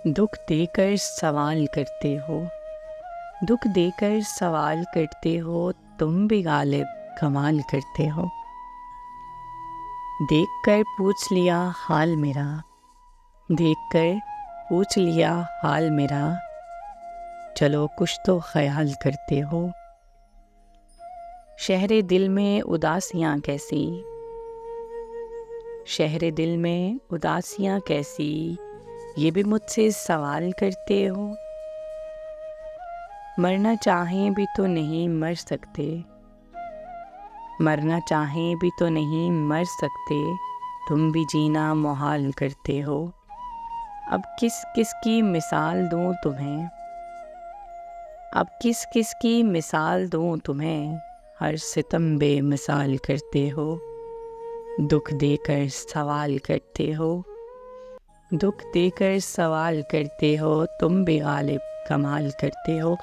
दुख देकर सवाल करते हो, दुख देकर सवाल करते हो, तुम भी गालिब कमाल करते हो। देखकर पूछ लिया हाल मेरा, देखकर पूछ लिया हाल मेरा, चलो कुछ तो ख्याल करते हो। शहरे दिल में उदासियाँ कैसी, शहरे दिल में उदासियाँ कैसी, ये भी मुझसे सवाल करते हो। मरना चाहें भी तो नहीं मर सकते, मरना चाहें भी तो नहीं मर सकते, तुम भी जीना मुहाल करते हो। अब किस किस की मिसाल दूँ तुम्हें, अब किस किस की मिसाल दूँ तुम्हें, हर सितम बेमिसाल करते हो। दुख देकर सवाल करते हो, दुख देकर सवाल करते हो, तुम भी गालिब कमाल करते हो।